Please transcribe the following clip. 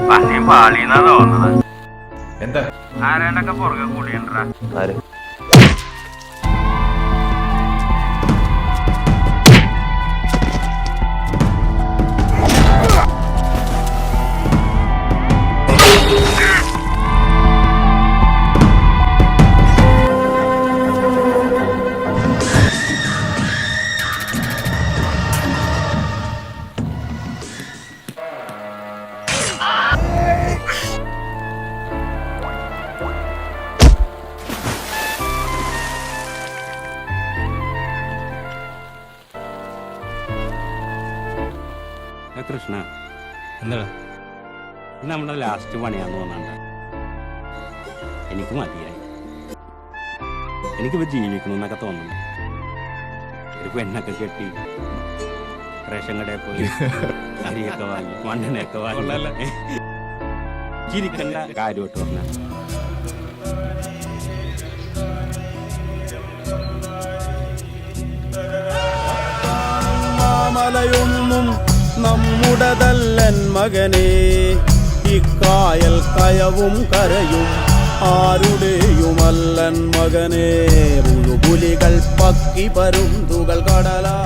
പന്നിയും പാളിന്നാ തോന്നുന്നത്. എന്താ ആരാണ്ടൊക്കെ പുറകെ കൂടിയണ്ടാ. ആര്? കൃഷ്ണ, എന്താ നമ്മുടെ ലാസ്റ്റ് പണിയാന്ന് തോന്നണ്ട. എനിക്ക് മതിയായി. എനിക്കിപ്പോ ജീവിക്കണമെന്നൊക്കെ തോന്നുന്നു. ഒരു പെണ്ണൊക്കെ കെട്ടി റേഷൻ കടയിൽ പോയി അരിയൊക്കെ വാങ്ങി മണ്ണെണ്ണയൊക്കെ വാങ്ങി ചിരിക്കേണ്ട കാര്യമായിട്ട് പറഞ്ഞ മലയൊന്നും നമ്മുടതല്ലൻ മകനേ, ഇക്കായൽ കയവും കരയും ആരുടെയുമല്ലൻ മകനേ. പുലികൾ പക്കി പരുന്തുകൾ കടലാ